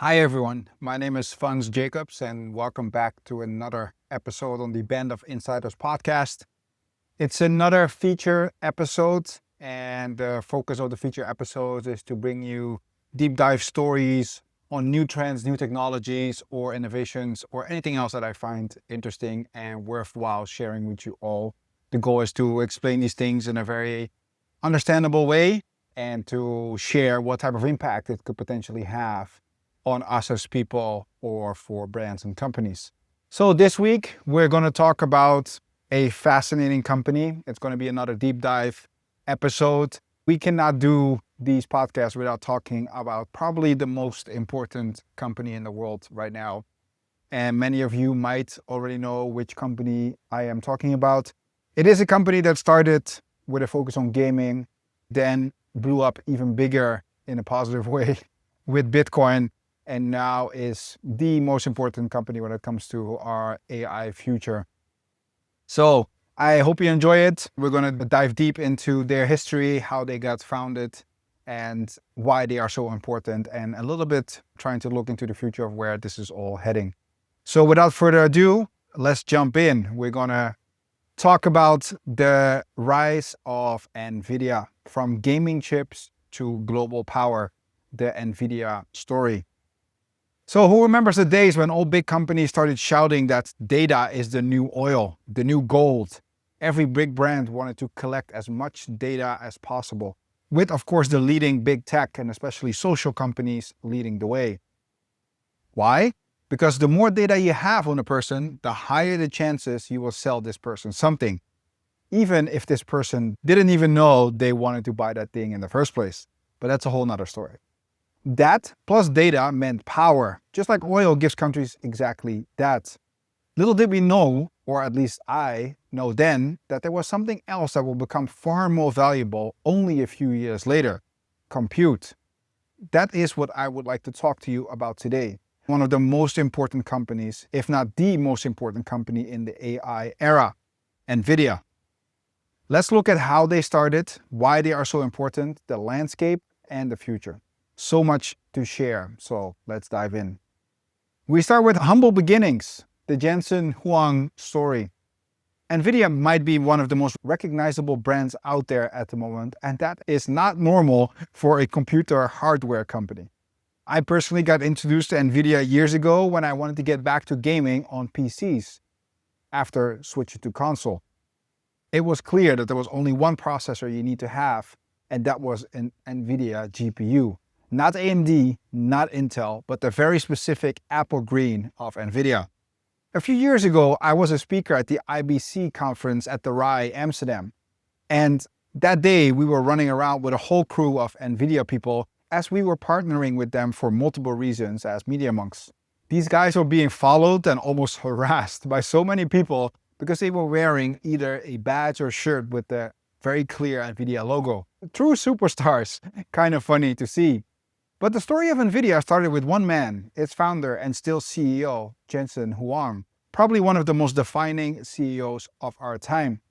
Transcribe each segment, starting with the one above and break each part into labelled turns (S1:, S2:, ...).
S1: Hi everyone, my name is Fons Jacobs and welcome back to another episode on the Band of Insiders podcast. It's another feature episode and the focus of the feature episodes is to bring you deep dive stories on new trends, new technologies or innovations or anything else that I find interesting and worthwhile sharing with you all. The goal is to explain these things in a very understandable way and to share what type of impact it could potentially have on us as people or for brands and companies. So this week, we're going to talk about a fascinating company. It's going to be another deep dive episode. We cannot do these podcasts without talking about probably the most important company in the world right now. And many of you might already know which company I am talking about. It is a company that started with a focus on gaming, then blew up even bigger in a positive way with Bitcoin, and now is the most important company when it comes to our AI future. So I hope you enjoy it. We're going to dive deep into their history, how they got founded, and why they are so important, and a little bit trying to look into the future of where this is all heading. So without further ado, let's jump in. We're going to talk about the rise of Nvidia, from gaming chips to global power, the Nvidia story. So who remembers the days when all big companies started shouting that data is the new oil, the new gold? Every big brand wanted to collect as much data as possible, with of course the leading big tech and especially social companies leading the way. Why? Because the more data you have on a person, the higher the chances you will sell this person something, even if this person didn't even know they wanted to buy that thing in the first place. But that's a whole nother story. That plus data meant power, just like oil gives countries exactly that. Little did we know, or at least I know then, that there was something else that will become far more valuable only a few years later: compute. That is what I would like to talk to you about today. One of the most important companies, if not the most important company in the AI era, Nvidia. Let's look at how they started, why they are so important, the landscape, and the future. So much to share, so let's dive in. We start with humble beginnings, the Jensen Huang story. Nvidia might be one of the most recognizable brands out there at the moment, and that is not normal for a computer hardware company. I personally got introduced to Nvidia years ago when I wanted to get back to gaming on PCs after switching to console. It was clear that there was only one processor you need to have, and that was an Nvidia GPU. Not AMD, not Intel, but the very specific apple green of Nvidia. A few years ago, I was a speaker at the IBC conference at the RAI Amsterdam. And that day, we were running around with a whole crew of Nvidia people as we were partnering with them for multiple reasons as media monks. These guys were being followed and almost harassed by so many people because they were wearing either a badge or shirt with the very clear Nvidia logo. True superstars, kind of funny to see. But the story of Nvidia started with one man, its founder and still CEO, Jensen Huang, probably one of the most defining CEOs of our time.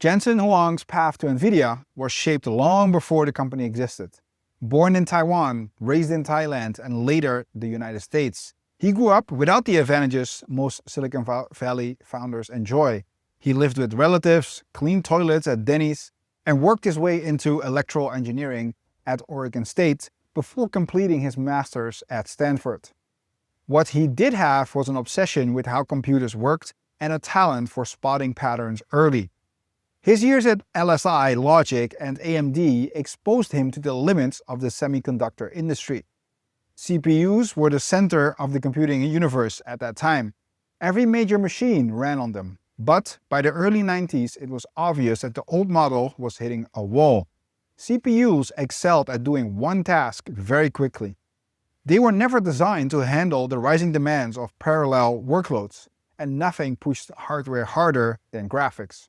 S1: Jensen Huang's path to Nvidia was shaped long before the company existed. Born in Taiwan, raised in Thailand, and later the United States, he grew up without the advantages most Silicon Valley founders enjoy. He lived with relatives, cleaned toilets at Denny's, and worked his way into electrical engineering at Oregon State before completing his master's at Stanford. What he did have was an obsession with how computers worked and a talent for spotting patterns early. His years at LSI, Logic, and AMD exposed him to the limits of the semiconductor industry. CPUs were the center of the computing universe at that time. Every major machine ran on them. But by the early 90s, it was obvious that the old model was hitting a wall. CPUs excelled at doing one task very quickly. They were never designed to handle the rising demands of parallel workloads, and nothing pushed hardware harder than graphics.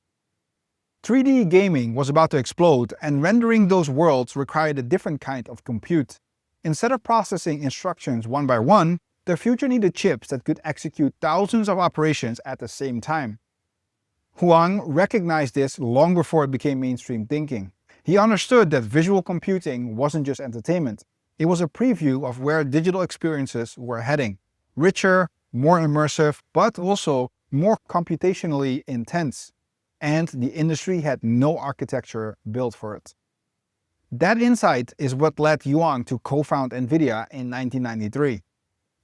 S1: 3D gaming was about to explode, and rendering those worlds required a different kind of compute. Instead of processing instructions one by one, the future needed chips that could execute thousands of operations at the same time. Huang recognized this long before it became mainstream thinking. He understood that visual computing wasn't just entertainment, It was a preview of where digital experiences were heading. Richer, more immersive, but also more computationally intense. And the industry had no architecture built for it. That insight is what led Huang to co-found Nvidia in 1993.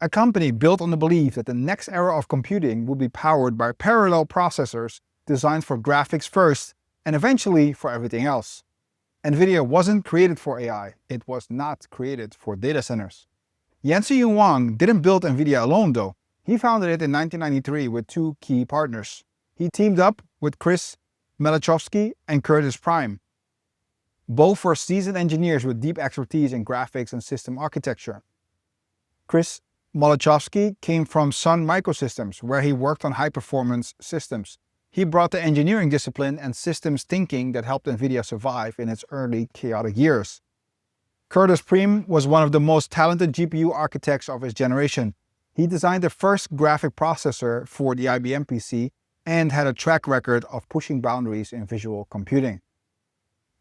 S1: A company built on the belief that the next era of computing would be powered by parallel processors designed for graphics first and eventually for everything else. Nvidia wasn't created for AI, it was not created for data centers. Jensen Huang didn't build Nvidia alone though. He founded it in 1993 with two key partners. He teamed up with Chris Malachowski and Curtis Prime. Both were seasoned engineers with deep expertise in graphics and system architecture. Chris Malachowski came from Sun Microsystems, where he worked on high-performance systems. He brought the engineering discipline and systems thinking that helped Nvidia survive in its early chaotic years. Curtis Prime was one of the most talented GPU architects of his generation. He designed the first graphic processor for the IBM PC and had a track record of pushing boundaries in visual computing.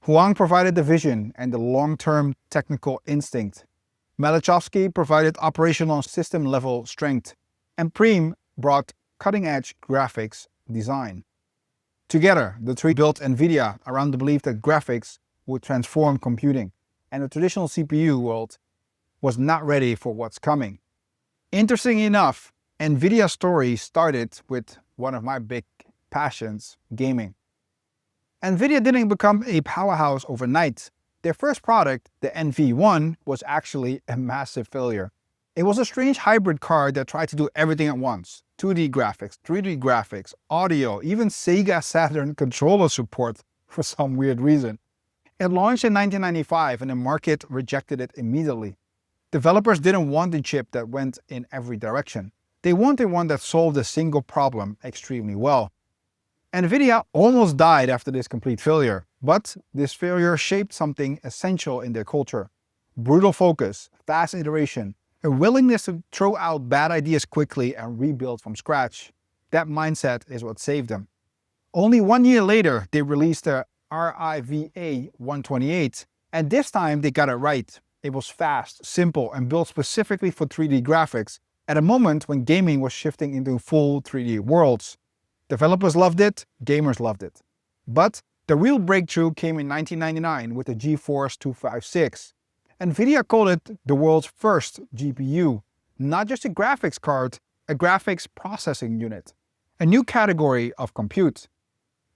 S1: Huang provided the vision and the long-term technical instinct. Malachowski provided operational system-level strength, and Prime brought cutting-edge graphics design. Together, the three built Nvidia around the belief that graphics would transform computing, and the traditional CPU world was not ready for what's coming. Interestingly enough, Nvidia's story started with one of my big passions, gaming. Nvidia didn't become a powerhouse overnight. Their first product, the NV1, was actually a massive failure. It was a strange hybrid card that tried to do everything at once. 2D graphics, 3D graphics, audio, even Sega Saturn controller support for some weird reason. It launched in 1995 and the market rejected it immediately. Developers didn't want a chip that went in every direction. They wanted one that solved a single problem extremely well. Nvidia almost died after this complete failure, but this failure shaped something essential in their culture. Brutal focus, fast iteration, a willingness to throw out bad ideas quickly and rebuild from scratch. That mindset is what saved them. Only 1 year later, they released the RIVA 128, and this time they got it right. It was fast, simple, and built specifically for 3D graphics at a moment when gaming was shifting into full 3D worlds. Developers loved it, gamers loved it. But the real breakthrough came in 1999 with the GeForce 256. Nvidia called it the world's first GPU, not just a graphics card, a graphics processing unit, a new category of compute.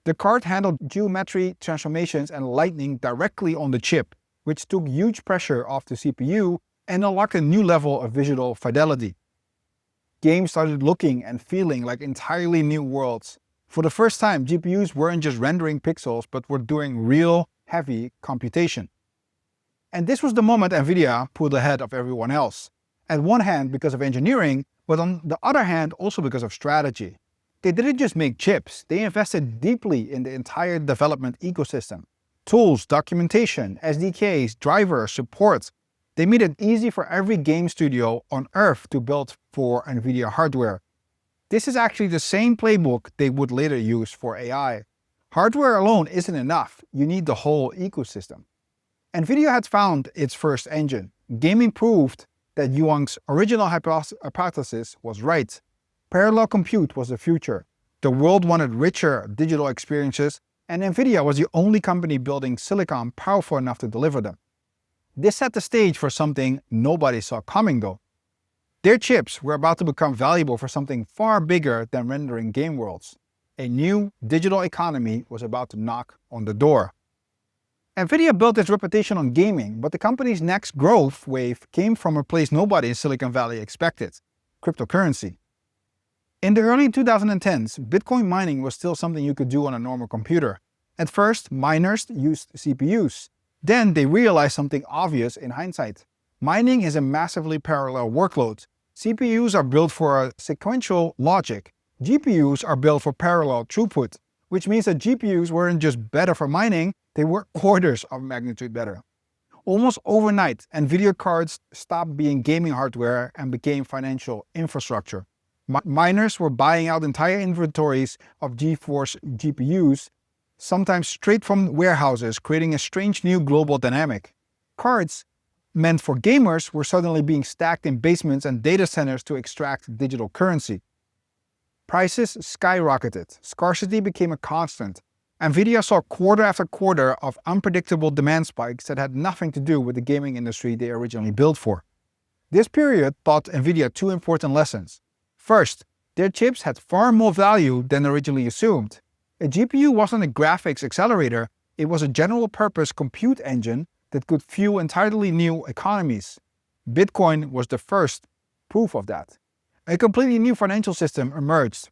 S1: The card handled geometry transformations and lighting directly on the chip, which took huge pressure off the CPU and unlocked a new level of visual fidelity. Games started looking and feeling like entirely new worlds. For the first time, GPUs weren't just rendering pixels, but were doing real, heavy computation. And this was the moment Nvidia pulled ahead of everyone else. On one hand because of engineering, but on the other hand also because of strategy. They didn't just make chips, they invested deeply in the entire development ecosystem. Tools, documentation, SDKs, drivers, support. They made it easy for every game studio on Earth to build for Nvidia hardware. This is actually the same playbook they would later use for AI. Hardware alone isn't enough, you need the whole ecosystem. Nvidia had found its first engine. Gaming proved that Huang's original hypothesis was right. Parallel compute was the future. The world wanted richer digital experiences, and Nvidia was the only company building silicon powerful enough to deliver them. This set the stage for something nobody saw coming though. Their chips were about to become valuable for something far bigger than rendering game worlds. A new digital economy was about to knock on the door. Nvidia built its reputation on gaming, but the company's next growth wave came from a place nobody in Silicon Valley expected: cryptocurrency. In the early 2010s, Bitcoin mining was still something you could do on a normal computer. At first, miners used CPUs. Then they realized something obvious in hindsight. Mining is a massively parallel workload. CPUs are built for sequential logic. GPUs are built for parallel throughput, which means that GPUs weren't just better for mining, they were orders of magnitude better. Almost overnight, Nvidia cards stopped being gaming hardware and became financial infrastructure. Miners were buying out entire inventories of GeForce GPUs, sometimes straight from warehouses, creating a strange new global dynamic. Cards meant for gamers were suddenly being stacked in basements and data centers to extract digital currency. Prices skyrocketed, scarcity became a constant. Nvidia saw quarter after quarter of unpredictable demand spikes that had nothing to do with the gaming industry they originally built for. This period taught Nvidia two important lessons. First, their chips had far more value than originally assumed. A GPU wasn't a graphics accelerator, it was a general-purpose compute engine that could fuel entirely new economies. Bitcoin was the first proof of that. A completely new financial system emerged,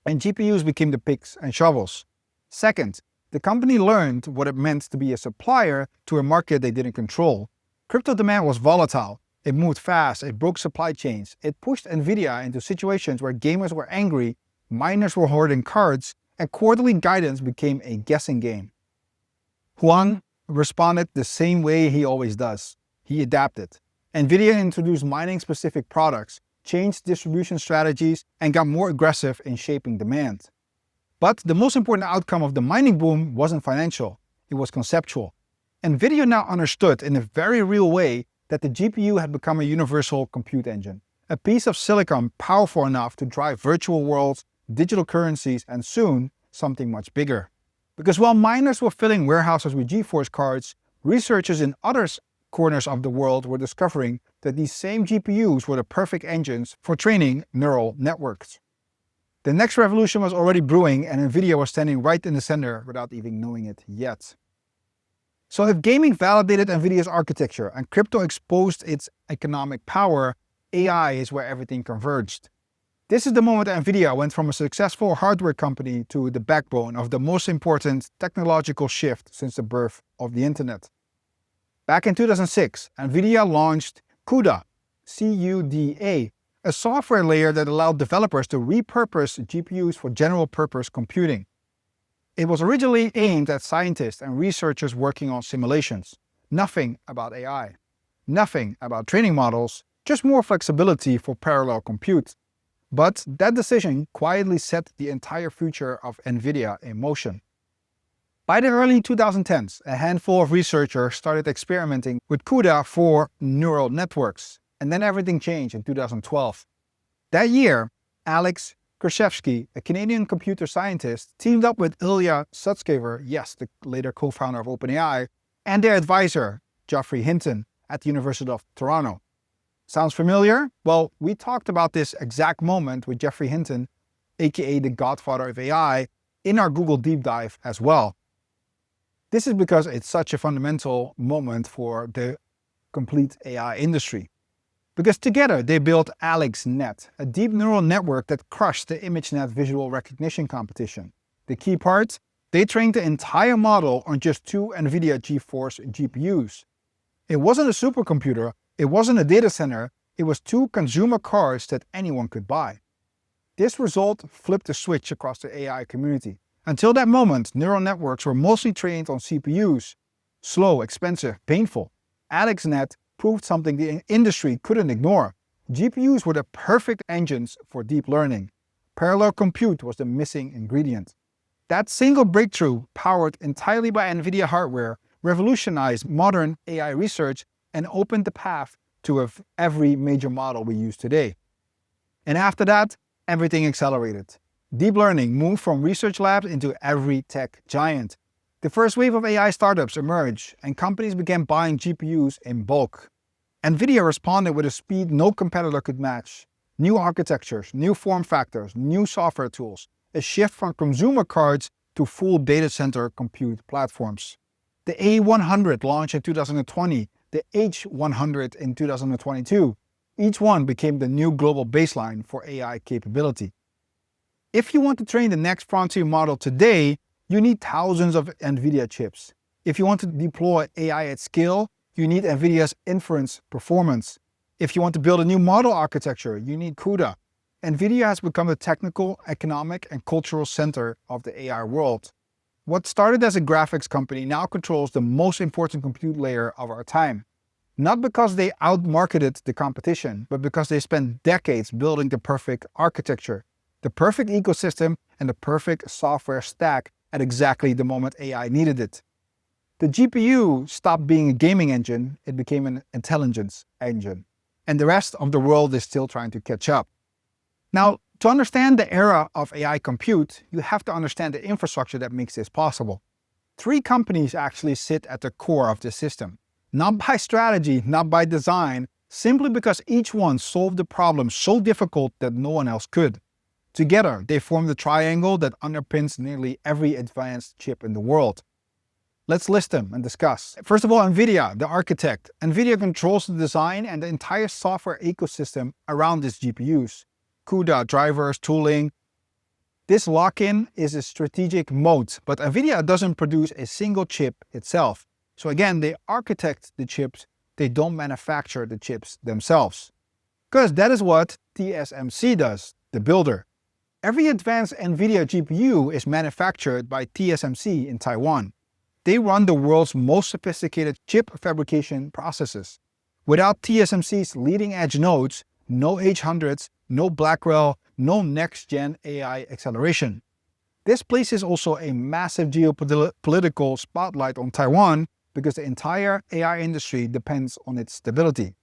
S1: and GPUs became the picks and shovels. Second, the company learned what it meant to be a supplier to a market they didn't control. Crypto demand was volatile. It moved fast, it broke supply chains, it pushed Nvidia into situations where gamers were angry, miners were hoarding cards, and quarterly guidance became a guessing game. Huang responded the same way he always does. He adapted. Nvidia introduced mining-specific products, changed distribution strategies, and got more aggressive in shaping demand. But the most important outcome of the mining boom wasn't financial, it was conceptual. Nvidia now understood in a very real way that the GPU had become a universal compute engine, a piece of silicon powerful enough to drive virtual worlds, digital currencies, and soon, something much bigger. Because while miners were filling warehouses with GeForce cards, researchers in other corners of the world were discovering that these same GPUs were the perfect engines for training neural networks. The next revolution was already brewing, and Nvidia was standing right in the center without even knowing it yet. So if gaming validated Nvidia's architecture and crypto exposed its economic power, AI is where everything converged. This is the moment Nvidia went from a successful hardware company to the backbone of the most important technological shift since the birth of the internet. Back in 2006, Nvidia launched CUDA, C-U-D-A, a software layer that allowed developers to repurpose GPUs for general-purpose computing. It was originally aimed at scientists and researchers working on simulations. Nothing about AI. Nothing about training models, just more flexibility for parallel compute. But that decision quietly set the entire future of Nvidia in motion. By the early 2010s, a handful of researchers started experimenting with CUDA for neural networks, and then everything changed in 2012. That year, Alex Krizhevsky, a Canadian computer scientist, teamed up with Ilya Sutskever, yes, the later co-founder of OpenAI, and their advisor, Geoffrey Hinton, at the University of Toronto. Sounds familiar? Well, we talked about this exact moment with Geoffrey Hinton, aka the godfather of AI, in our Google Deep Dive as well. This is because it's such a fundamental moment for the complete AI industry. Because together they built AlexNet, a deep neural network that crushed the ImageNet visual recognition competition. The key part? They trained the entire model on just two Nvidia GeForce GPUs. It wasn't a supercomputer, it wasn't a data center, it was two consumer cars that anyone could buy. This result flipped the switch across the AI community. Until that moment, neural networks were mostly trained on CPUs. Slow, expensive, painful. AlexNet proved something the industry couldn't ignore. GPUs were the perfect engines for deep learning. Parallel compute was the missing ingredient. That single breakthrough, powered entirely by Nvidia hardware, revolutionized modern AI research and opened the path to every major model we use today. And after that, everything accelerated. Deep learning moved from research labs into every tech giant. The first wave of AI startups emerged, and companies began buying GPUs in bulk. Nvidia responded with a speed no competitor could match. New architectures, new form factors, new software tools, a shift from consumer cards to full data center compute platforms. The A100 launched in 2020, the H100 in 2022. Each one became the new global baseline for AI capability. If you want to train the next frontier model today, you need thousands of Nvidia chips. If you want to deploy AI at scale, you need Nvidia's inference performance. If you want to build a new model architecture, you need CUDA. Nvidia has become the technical, economic, and cultural center of the AI world. What started as a graphics company now controls the most important compute layer of our time. Not because they outmarketed the competition, but because they spent decades building the perfect architecture, the perfect ecosystem, and the perfect software stack at exactly the moment AI needed it. The GPU stopped being a gaming engine, it became an intelligence engine. And the rest of the world is still trying to catch up. Now, to understand the era of AI compute, you have to understand the infrastructure that makes this possible. 3 companies actually sit at the core of this system. Not by strategy, not by design, simply because each one solved the problem so difficult that no one else could. Together, they form the triangle that underpins nearly every advanced chip in the world. Let's list them and discuss. First of all, Nvidia, the architect. Nvidia controls the design and the entire software ecosystem around its GPUs. CUDA, drivers, tooling. This lock-in is a strategic moat, but Nvidia doesn't produce a single chip itself. So again, they architect the chips, they don't manufacture the chips themselves. Because that is what TSMC does, the builder. Every advanced Nvidia GPU is manufactured by TSMC in Taiwan. They run the world's most sophisticated chip fabrication processes. Without TSMC's leading-edge nodes, no H100s, no Blackwell, no next-gen AI acceleration. This places also a massive geopolitical spotlight on Taiwan because the entire AI industry depends on its stability.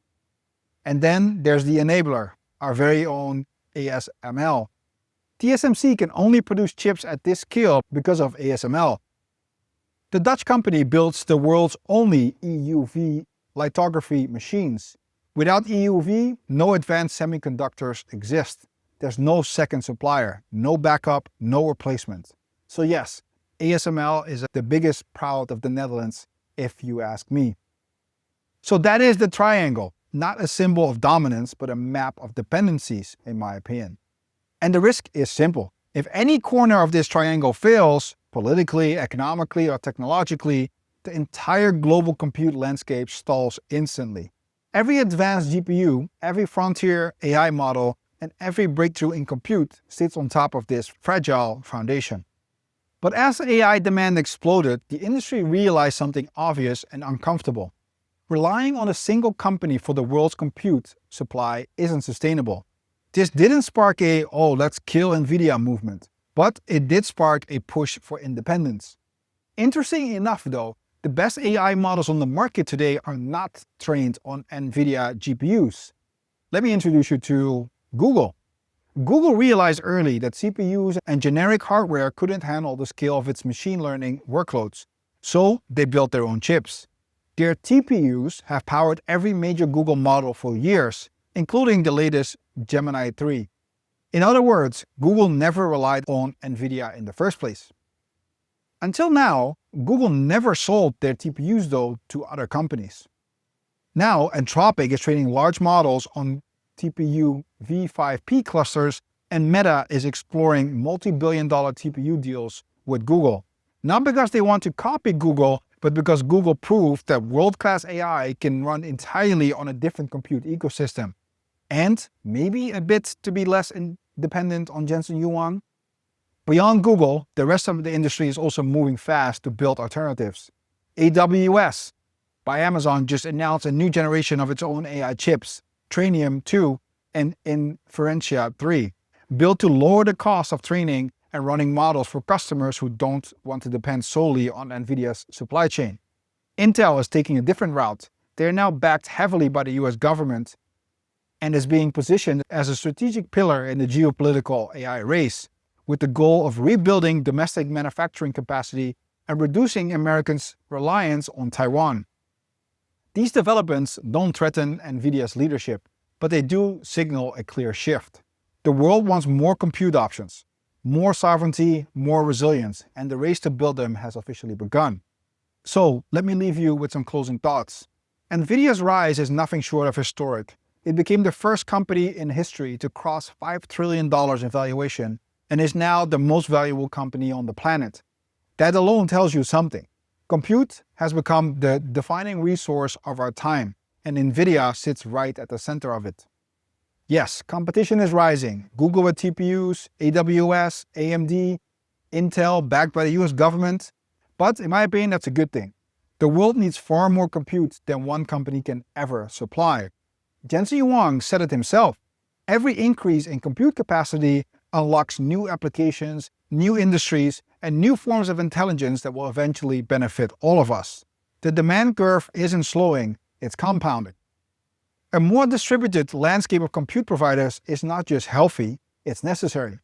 S1: And then there's the enabler, our very own ASML. TSMC can only produce chips at this scale because of ASML. The Dutch company builds the world's only EUV lithography machines. Without EUV, no advanced semiconductors exist. There's no second supplier, no backup, no replacement. So yes, ASML is the biggest proud of the Netherlands, if you ask me. So that is the triangle, not a symbol of dominance, but a map of dependencies, in my opinion. And the risk is simple. If any corner of this triangle fails, politically, economically, or technologically, the entire global compute landscape stalls instantly. Every advanced GPU, every frontier AI model, and every breakthrough in compute sits on top of this fragile foundation. But as AI demand exploded, the industry realized something obvious and uncomfortable. Relying on a single company for the world's compute supply isn't sustainable. This didn't spark a, oh, let's kill Nvidia movement, but it did spark a push for independence. Interesting enough though, the best AI models on the market today are not trained on Nvidia GPUs. Let me introduce you to Google. Google realized early that CPUs and generic hardware couldn't handle the scale of its machine learning workloads, so they built their own chips. Their TPUs have powered every major Google model for years, including the latest Gemini 3. In other words, Google never relied on Nvidia in the first place. Until now, Google never sold their TPUs though to other companies. Now, Anthropic is training large models on TPU V5P clusters, and Meta is exploring multi-billion-dollar TPU deals with Google. Not because they want to copy Google, but because Google proved that world-class AI can run entirely on a different compute ecosystem. And maybe a bit to be less dependent on Jensen Huang. Beyond Google, the rest of the industry is also moving fast to build alternatives. AWS by Amazon just announced a new generation of its own AI chips, Trainium 2 and Inferentia 3, built to lower the cost of training and running models for customers who don't want to depend solely on Nvidia's supply chain. Intel is taking a different route. They are now backed heavily by the US government and is being positioned as a strategic pillar in the geopolitical AI race, with the goal of rebuilding domestic manufacturing capacity and reducing Americans' reliance on Taiwan. These developments don't threaten Nvidia's leadership, but they do signal a clear shift. The world wants more compute options, more sovereignty, more resilience, and the race to build them has officially begun. So let me leave you with some closing thoughts. Nvidia's rise is nothing short of historic. It became the first company in history to cross $5 trillion in valuation and is now the most valuable company on the planet. That alone tells you something. Compute has become the defining resource of our time, and Nvidia sits right at the center of it. Yes, competition is rising. Google with TPUs, AWS, AMD, Intel backed by the US government. But in my opinion, that's a good thing. The world needs far more compute than one company can ever supply. Jensen Huang said it himself. Every increase in compute capacity unlocks new applications, new industries, and new forms of intelligence that will eventually benefit all of us. The demand curve isn't slowing, it's compounding. A more distributed landscape of compute providers is not just healthy, it's necessary.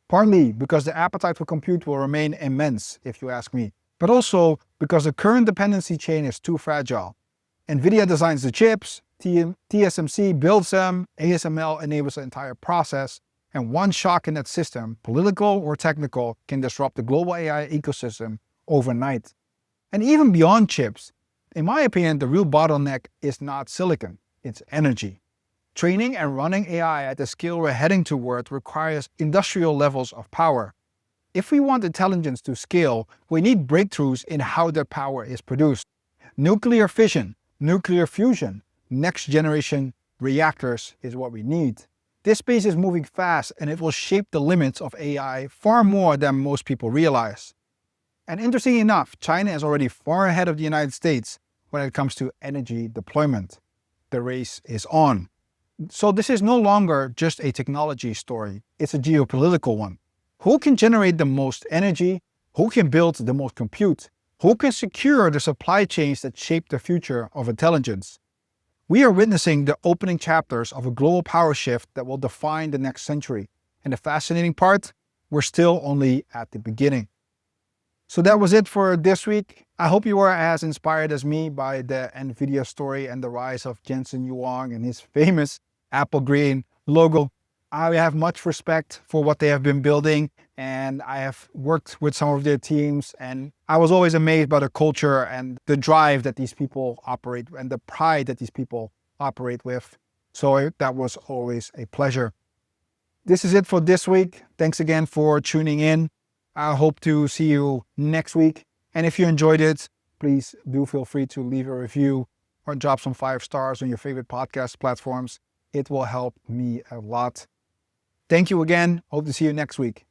S1: Partly because the appetite for compute will remain immense, if you ask me, but also because the current dependency chain is too fragile. Nvidia designs the chips, TSMC builds them, ASML enables the entire process, and one shock in that system, political or technical, can disrupt the global AI ecosystem overnight. And even beyond chips, in my opinion, the real bottleneck is not silicon, it's energy. Training and running AI at the scale we're heading toward requires industrial levels of power. If we want intelligence to scale, we need breakthroughs in how that power is produced. Nuclear fission, nuclear fusion, next generation reactors is what we need. This space is moving fast and it will shape the limits of AI far more than most people realize. And interestingly enough, China is already far ahead of the United States when it comes to energy deployment. The race is on. So this is no longer just a technology story, it's a geopolitical one. Who can generate the most energy? Who can build the most compute? Who can secure the supply chains that shape the future of intelligence? We are witnessing the opening chapters of a global power shift that will define the next century. And the fascinating part, we're still only at the beginning. So that was it for this week. I hope you were as inspired as me by the Nvidia story and the rise of Jensen Huang and his famous apple green logo. I have much respect for what they have been building, and I have worked with some of their teams, and I was always amazed by the culture and the drive that these people operate and the pride that these people operate with. So that was always a pleasure. This is it for this week. Thanks again for tuning in. I hope to see you next week. And if you enjoyed it, please do feel free to leave a review or drop some 5 stars on your favorite podcast platforms. It will help me a lot. Thank you again. Hope to see you next week.